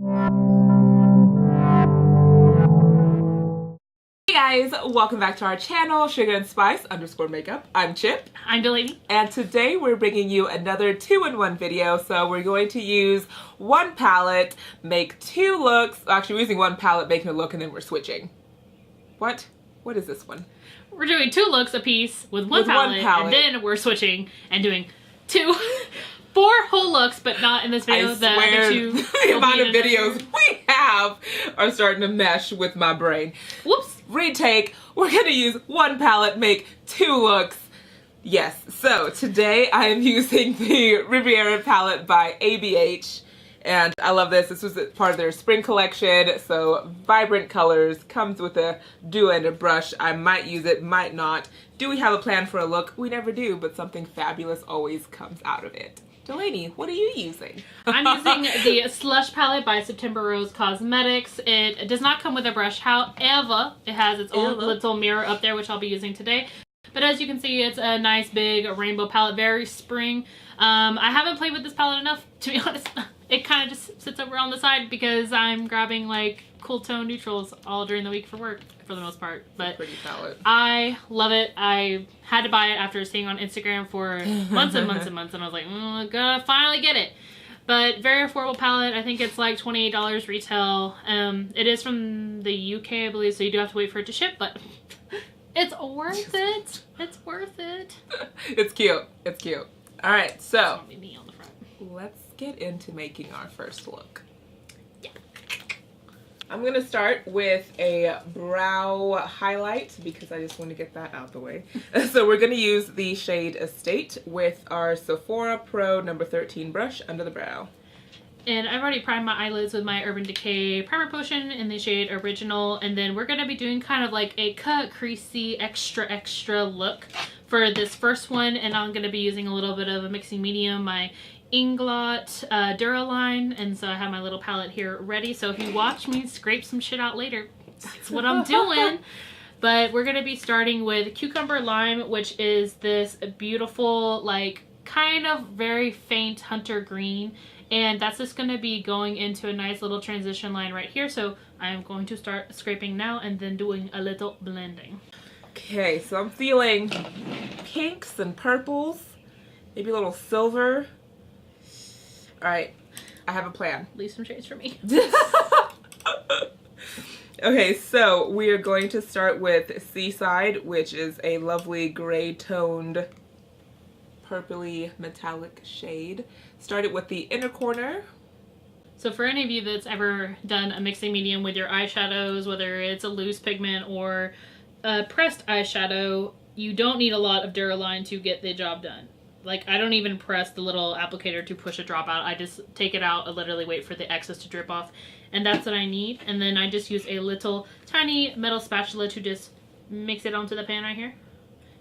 Hey guys, welcome back to our channel, Sugar and Spice _makeup. I'm Chip. I'm Delaney. And today we're bringing you another 2-in-1 video. So we're going to use one palette, make 2 looks. Actually, we're using one palette, making a look, and then we're switching. What? What is this one? We're doing 2 looks a piece with one palette, and then we're switching and doing 4 whole looks, but not in this video. I swear, the amount of videos we have are starting to mesh with my brain. Whoops. Retake. We're going to use one palette, make 2 looks. Yes, so today I am using the Riviera palette by ABH. And I love this. This was part of their spring collection. So vibrant colors, comes with a dew and a brush. I might use it, might not. Do we have a plan for a look? We never do, but something fabulous always comes out of it. Delaney, what are you using? I'm using the Slush palette by September Rose Cosmetics. It does not come with a brush, however, it has its own little mirror up there, which I'll be using today. But as you can see, it's a nice big rainbow palette, very spring. I haven't played with this palette enough, to be honest. It kind of just sits over on the side because I'm grabbing like cool tone neutrals all during the week for work, for the most part. But pretty palette. I love it. I had to buy it after seeing on Instagram for months and months and months, and I was like, I'm gonna finally get it. But very affordable palette. I think it's like $28 retail. It is from the UK, I believe, so you do have to wait for it to ship, but it's worth it. It's worth it. It's cute. It's cute. All right, so me on the front. Let's get into making our first look. Yeah. I'm gonna start with a brow highlight because I just want to get that out the way. So we're gonna use the shade Estate with our Sephora Pro number 13 brush under the brow. And I've already primed my eyelids with my Urban Decay Primer Potion in the shade Original. And then we're going to be doing kind of like a cut, creasy, extra look for this first one. And I'm going to be using a little bit of a mixing medium, my Inglot Duraline. And so I have my little palette here ready. So if you watch me scrape some shit out later, that's what I'm doing. But we're going to be starting with Cucumber Lime, which is this beautiful, like, kind of very faint hunter green. And that's just going to be going into a nice little transition line right here. So I am going to start scraping now and then doing a little blending. Okay, so I'm feeling pinks and purples, maybe a little silver. All right, I have a plan. Leave some shades for me. Okay, so we are going to start with Seaside, which is a lovely gray toned purpley metallic shade. Started with the inner corner. So for any of you that's ever done a mixing medium with your eyeshadows, whether it's a loose pigment or a pressed eyeshadow, you don't need a lot of Duraline to get the job done. Like, I don't even press the little applicator to push a drop out. I just take it out and literally wait for the excess to drip off. And that's what I need. And then I just use a little tiny metal spatula to just mix it onto the pan right here.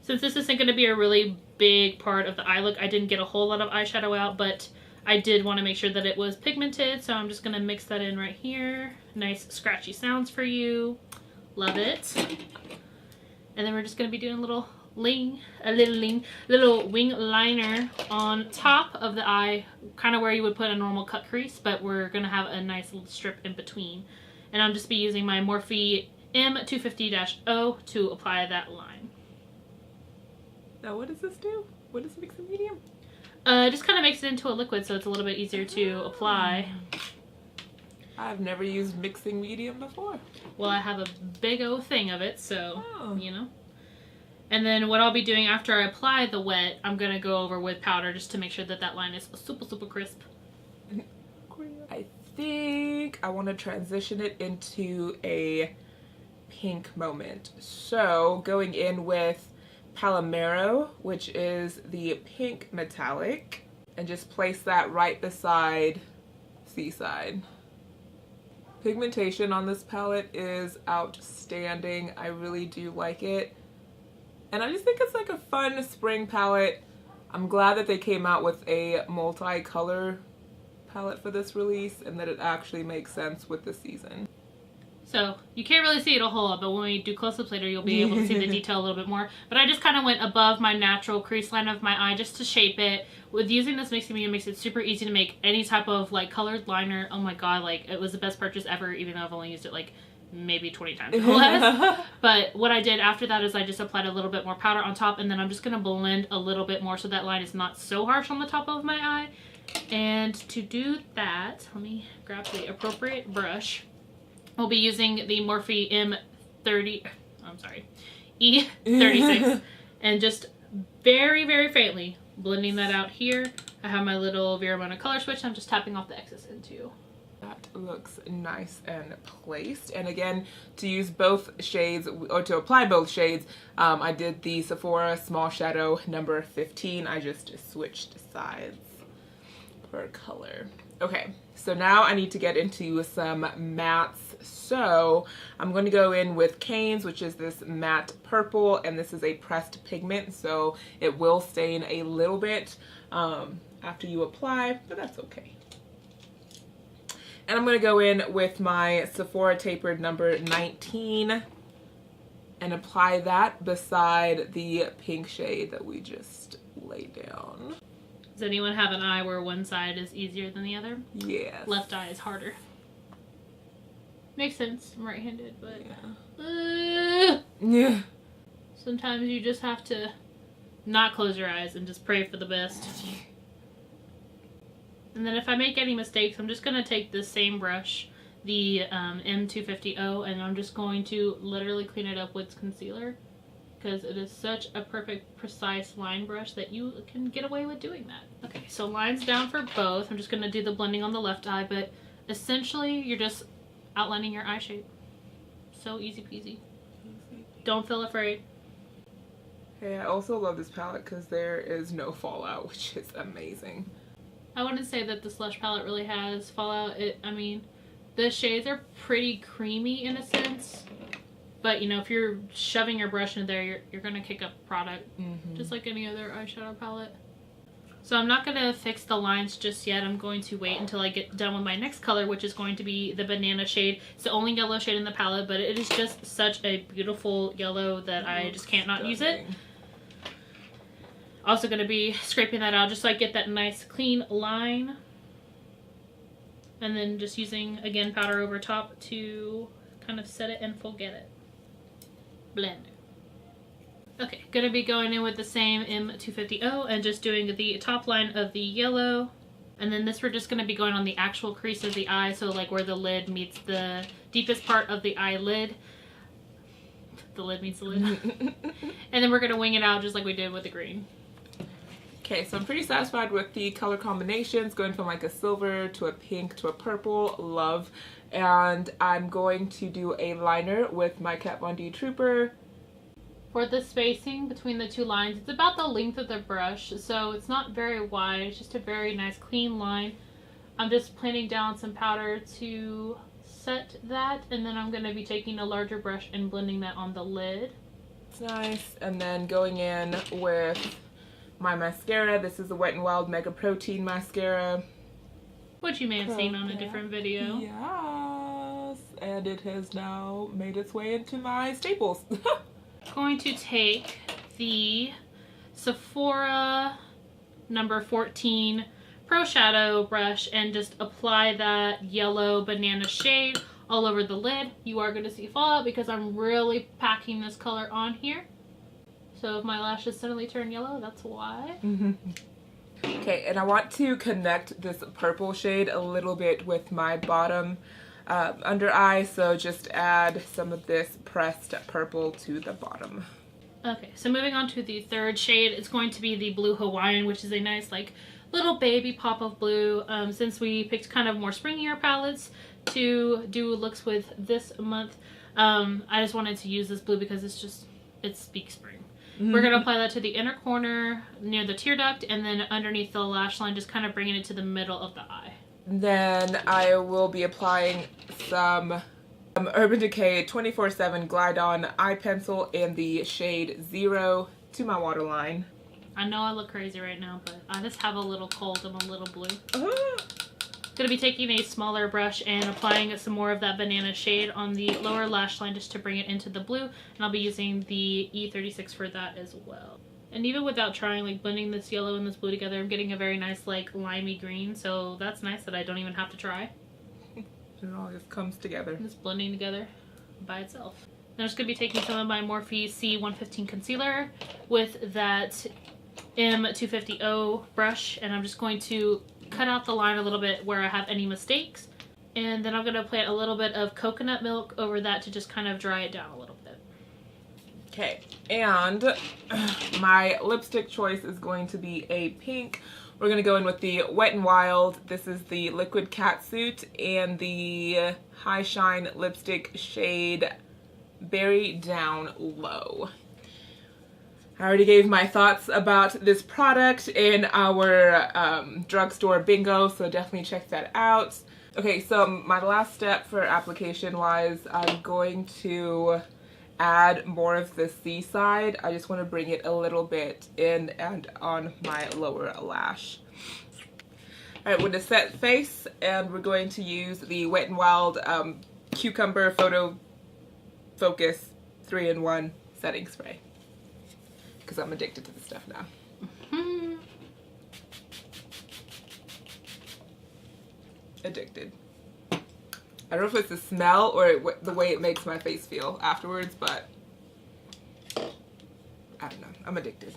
Since this isn't going to be a really big part of the eye look, I didn't get a whole lot of eyeshadow out, but I did want to make sure that it was pigmented, so I'm just going to mix that in right here. Nice scratchy sounds for you. Love it. And then we're just going to be doing a little wing liner on top of the eye, kind of where you would put a normal cut crease, but we're going to have a nice little strip in between. And I'll just be using my Morphe M250-0 to apply that line. Now what does this do? What does mixing medium? Just kind of makes it into a liquid so it's a little bit easier to apply. I've never used mixing medium before. Well, I have a big old thing of it, so, you know. And then what I'll be doing after I apply the wet, I'm going to go over with powder just to make sure that that line is super crisp. I think I want to transition it into a pink moment. So going in with Palomero, which is the pink metallic, and just place that right beside Seaside. Pigmentation on this palette is outstanding. I really do like it. And I just think it's like a fun spring palette. I'm glad that they came out with a multi-color palette for this release and that it actually makes sense with the season. So you can't really see it a whole lot, but when we do close-ups later, you'll be able to see the detail a little bit more. But I just kind of went above my natural crease line of my eye just to shape it. With using this mixing medium makes it super easy to make any type of like colored liner. Oh my god, like it was the best purchase ever, even though I've only used it like maybe 20 times or less. But what I did after that is I just applied a little bit more powder on top, and then I'm just going to blend a little bit more so that line is not so harsh on the top of my eye. And to do that, let me grab the appropriate brush. We'll be using the Morphe E36 and just very, very faintly blending that out here. I have my little Vera color switch. I'm just tapping off the excess into. That looks nice and placed. And again, to use both shades, or to apply both shades, I did the Sephora Small Shadow number 15. I just switched sides per color. Okay, so now I need to get into some mattes. So I'm going to go in with Cane's, which is this matte purple, and this is a pressed pigment, so it will stain a little bit after you apply, but that's okay. And I'm going to go in with my Sephora Tapered number 19 and apply that beside the pink shade that we just laid down. Does anyone have an eye where one side is easier than the other? Yes. Left eye is harder. Makes sense. I'm right-handed, but yeah. Sometimes you just have to not close your eyes and just pray for the best. And then if I make any mistakes, I'm just going to take this same brush, the M250O, and I'm just going to literally clean it up with concealer, because it is such a perfect, precise line brush that you can get away with doing that. Okay, so lines down for both. I'm just going to do the blending on the left eye, but essentially you're just outlining your eye shape. So easy peasy. Don't feel afraid. Hey, I also love this palette because there is no fallout, which is amazing. I wouldn't say that the Slush palette really has fallout. I mean, the shades are pretty creamy in a sense. But, you know, if you're shoving your brush in there, you're going to kick up product. Just like any other eyeshadow palette. So I'm not going to fix the lines just yet. I'm going to wait until I get done with my next color, which is going to be the banana shade. It's the only yellow shade in the palette, but it is just such a beautiful yellow that I just can't not use it. Also going to be scraping that out just so I get that nice clean line. And then just using, again, powder over top to kind of set it and forget it. Blend. Okay, gonna be going in with the same M250O and just doing the top line of the yellow. And then this we're just gonna be going on the actual crease of the eye, so like where the lid meets the deepest part of the eyelid. The lid meets the lid. And then we're gonna wing it out just like we did with the green. Okay, so I'm pretty satisfied with the color combinations, going from like a silver to a pink to a purple. Love. And I'm going to do a liner with my Kat Von D Trooper. For the spacing between the two lines, it's about the length of the brush, so it's not very wide. It's just a very nice clean line. I'm just planting down some powder to set that, and then I'm going to be taking a larger brush and blending that on the lid. It's nice. And then going in with my mascara. This is the Wet n Wild Mega Protein Mascara, which you may have seen on a different video. Yes, and it has now made its way into my staples. Going to take the Sephora number 14 Pro Shadow brush and just apply that yellow banana shade all over the lid. You are going to see fallout because I'm really packing this color on here. So if my lashes suddenly turn yellow, that's why. Okay, and I want to connect this purple shade a little bit with my bottom under eye, so just add some of this pressed purple to the bottom. Okay, so moving on to the third shade, it's going to be the Blue Hawaiian, which is a nice like little baby pop of blue. Since we picked kind of more springier palettes to do looks with this month, I just wanted to use this blue because it speaks spring. We're going to apply that to the inner corner near the tear duct, and then underneath the lash line, just kind of bringing it to the middle of the eye. Then I will be applying some Urban Decay 24/7 Glide On Eye Pencil in the shade 0 to my waterline. I know I look crazy right now, but I just have a little cold and a little blue. Going to be taking a smaller brush and applying some more of that banana shade on the lower lash line just to bring it into the blue, and I'll be using the E36 for that as well. And even without trying, like blending this yellow and this blue together, I'm getting a very nice like limey green, so that's nice that I don't even have to try. It all just comes together. Just blending together by itself. I'm just going to be taking some of my Morphe C115 concealer with that M250O brush, and I'm just going to cut out the line a little bit where I have any mistakes, and then I'm going to apply a little bit of coconut milk over that to just kind of dry it down a little bit. Okay, and my lipstick choice is going to be a pink. We're going to go in with the Wet n Wild. This is the Liquid Catsuit and the High Shine lipstick shade Berry Down Low. I already gave my thoughts about this product in our drugstore bingo, so definitely check that out. Okay, so my last step for application wise, I'm going to add more of the C side. I just want to bring it a little bit in and on my lower lash. Alright, with a set face, and we're going to use the Wet n Wild Cucumber Photo Focus 3-in-1 setting spray. Because I'm addicted to this stuff now. Addicted. I don't know if it's the smell or the way it makes my face feel afterwards, but I don't know. I'm addicted.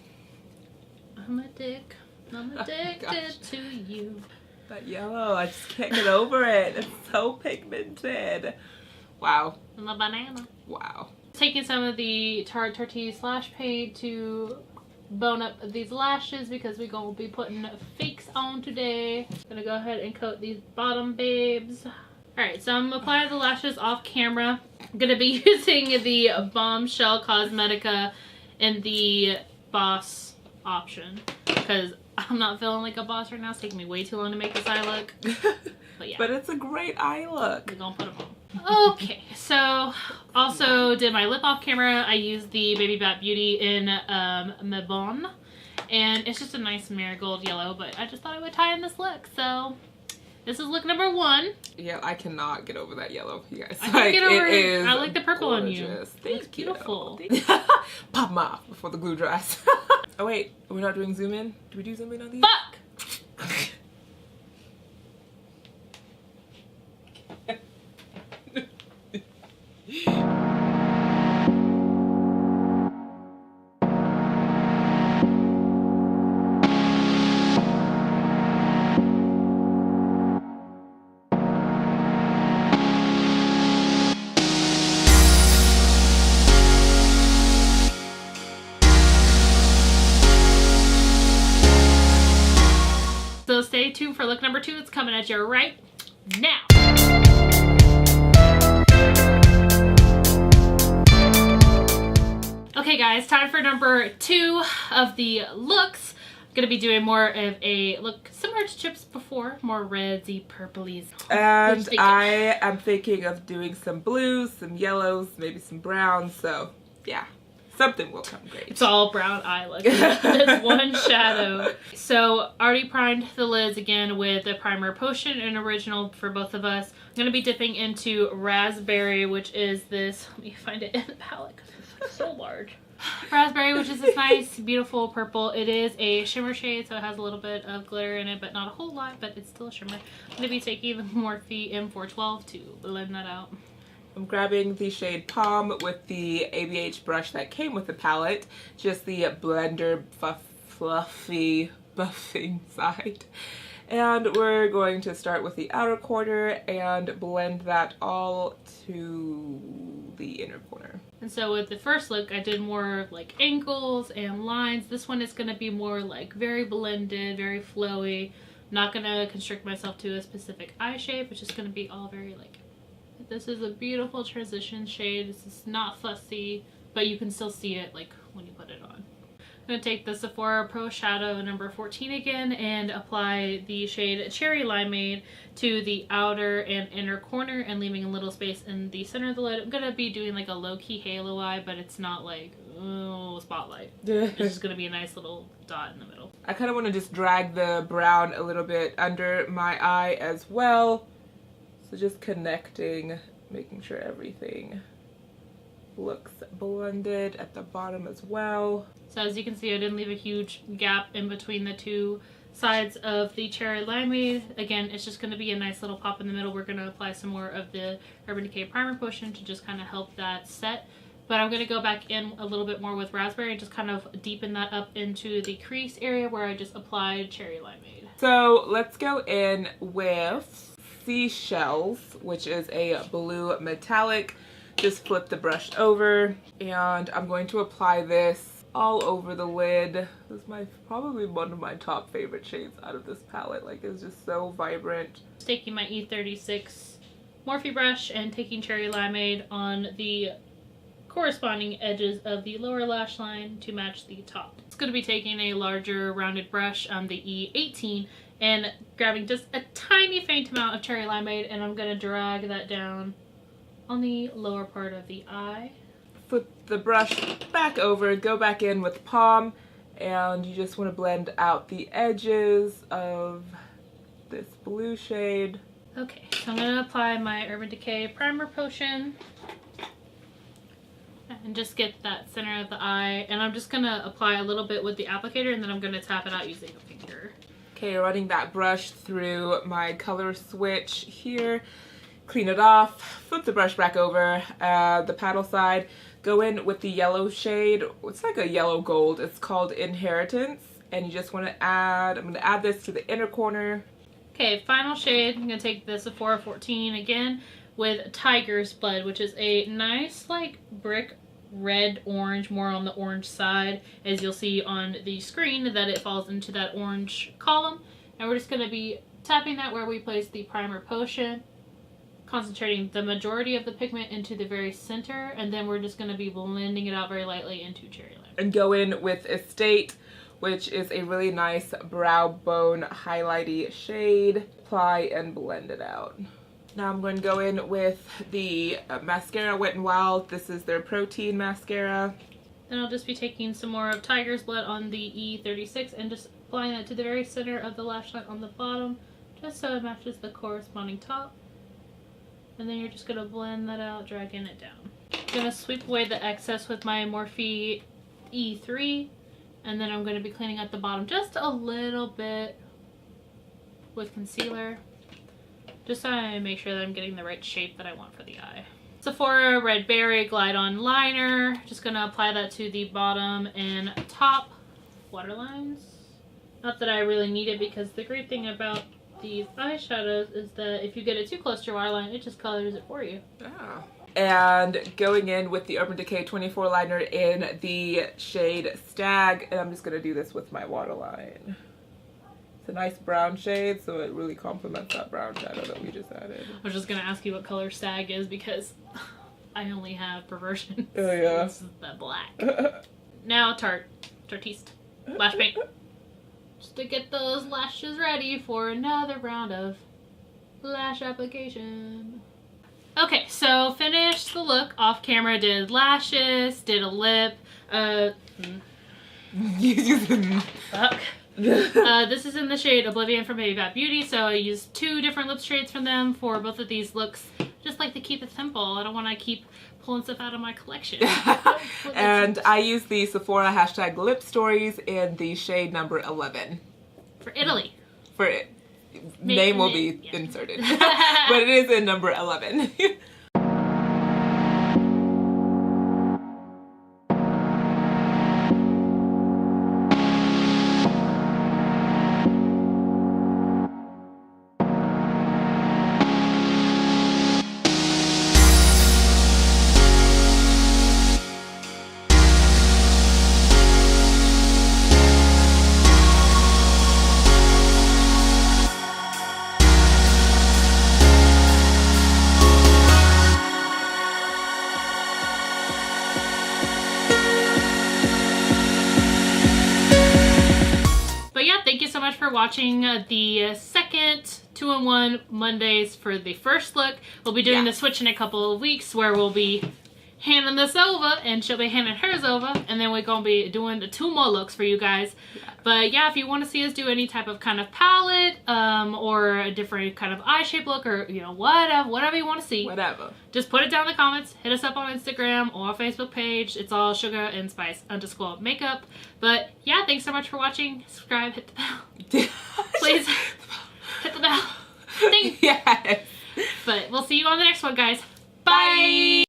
I'm addicted to you. That yellow, I just can't get over it. It's so pigmented. Wow. And the banana. Wow. Taking some of the TARTEIST lash paint to bone up these lashes because we're going to be putting fakes on today. Gonna go ahead and coat these bottom babes. Alright, so I'm applying the lashes off camera. I'm gonna be using the Bombshell Cosmetica in the Boss option because I'm not feeling like a boss right now. It's taking me way too long to make this eye look. But yeah. But it's a great eye look. We're gonna put them on. Okay, so also did my lip off camera. I used the Baby Bat Beauty in Mebon, and it's just a nice marigold yellow, but I just thought I would tie in this look, so this is look number 1. Yeah, I cannot get over that yellow, you guys. I can get over it. Is I like the purple gorgeous. on you. Thank It's beautiful. you. Pop them off before the glue dries. Oh wait, we're not doing zoom in? Do we do zoom in on these? Fuck! So stay tuned for look number 2. It's coming at you right now. Okay guys, time for number 2 of the looks. I'm going to be doing more of a look similar to Chip's before, more redsy, purplies. And I am thinking of doing some blues, some yellows, maybe some browns, so yeah. Something will come great. It's all brown eye look. There's one shadow. So already primed the lids again with the primer potion and original for both of us. I'm going to be dipping into Raspberry, which is this, let me find it in the palette because it's so large. Raspberry, which is this nice, beautiful purple. It is a shimmer shade, so it has a little bit of glitter in it, but not a whole lot, but it's still a shimmer. I'm going to be taking the Morphe M412 to blend that out. I'm grabbing the shade Palm with the ABH brush that came with the palette, just the blender fluffy buffing side. And we're going to start with the outer corner and blend that all to the inner corner. And so with the first look, I did more like angles and lines. This one is going to be more like very blended, very flowy. Not going to constrict myself to a specific eye shape. It's just going to be all very like, this is a beautiful transition shade. This is not fussy, but you can still see it like when you put it on. I'm going to take the Sephora Pro Shadow number 14 again and apply the shade Cherry Limeade to the outer and inner corner and leaving a little space in the center of the lid. I'm going to be doing like a low-key halo eye, but it's not like spotlight. It's just going to be a nice little dot in the middle. I kind of want to just drag the brown a little bit under my eye as well. So just connecting, making sure everything looks blended at the bottom as well. So as you can see, I didn't leave a huge gap in between the two sides of the cherry limeade. Again, it's just going to be a nice little pop in the middle. We're going to apply some more of the Urban Decay Primer Potion to just kind of help that set. But I'm going to go back in a little bit more with raspberry and just kind of deepen that up into the crease area where I just applied cherry limeade. So let's go in with Seashells, which is a blue metallic. Just flip the brush over, and I'm going to apply this all over the lid. This is probably one of my top favorite shades out of this palette. Like, it's just so vibrant. Just taking my E36 Morphe brush and taking cherry limeade on the corresponding edges of the lower lash line to match the top. It's going to be taking a larger rounded brush, the E18, and grabbing just a tiny faint amount of cherry limeade, and I'm going to drag that down on the lower part of the eye. Flip the brush back over, go back in with palm, and you just want to blend out the edges of this blue shade. Okay, so I'm going to apply my Urban Decay Primer Potion and just get that center of the eye, and I'm just going to apply a little bit with the applicator, and then I'm going to tap it out using a finger. Okay, running that brush through my color switch here. Clean it off, flip the brush back over, the paddle side, go in with the yellow shade. It's like a yellow gold. It's called Inheritance, and you just want to add, I'm going to add this to the inner corner. Okay, final shade, I'm going to take the Sephora 14 again with Tiger's Blood, which is a nice like brick red orange, more on the orange side, as you'll see on the screen that it falls into that orange column. And we're just going to be tapping that where we place the primer potion, concentrating the majority of the pigment into the very center, and then we're just going to be blending it out very lightly into cherry lime. And go in with Estate, which is a really nice brow bone highlighty shade. Apply and blend it out. Now I'm going to go in with the mascara Wet n Wild. This is their protein mascara. Then I'll just be taking some more of Tiger's Blood on the E36 and just applying that to the very center of the lash line on the bottom, just so it matches the corresponding top. And then you're just going to blend that out, dragging it down. I'm going to sweep away the excess with my Morphe E3, and then I'm going to be cleaning up the bottom just a little bit with concealer, just so I make sure that I'm getting the right shape that I want for the eye. Sephora Red Berry Glide On Liner, just going to apply that to the bottom and top waterlines. Not that I really need it, because the great thing about these eyeshadows is that if you get it too close to your waterline, it just colors it for you. Oh. And going in with the Urban Decay 24 liner in the shade Stag, and I'm just going to do this with my waterline. It's a nice brown shade, so it really complements that brown shadow that we just added. I was just going to ask you what color Stag is, because I only have Perversion. Oh yeah. This is the black. Now Tarteist lash paint. Just to get those lashes ready for another round of lash application. Okay, so finished the look off camera. Did lashes, did a lip. Fuck. This is in the shade Oblivion from Baby Fat Beauty, so I used 2 different lip shades from them for both of these looks. Just like to keep it simple. I don't want to keep pulling stuff out of my collection. And I used the Sephora hashtag Lip Stories in the shade number 11. For Italy. For it. Name will be inserted. But it is in number 11. Watching the second 2-in-1 Mondays for the first look. We'll be doing the switch in a couple of weeks, where we'll be handing this over, and she'll be handing hers over, and then we're gonna be doing the 2 more looks for you guys. Yeah. But yeah, if you want to see us do any type of kind of palette, or a different kind of eye shape look, or you know, whatever you want to see, just put it down in the comments. Hit us up on Instagram or our Facebook page. It's all Sugar and Spice _makeup. But yeah, thanks so much for watching. Subscribe, hit the bell. Please hit the bell. Thanks. Yes. But we'll see you on the next one, guys. Bye.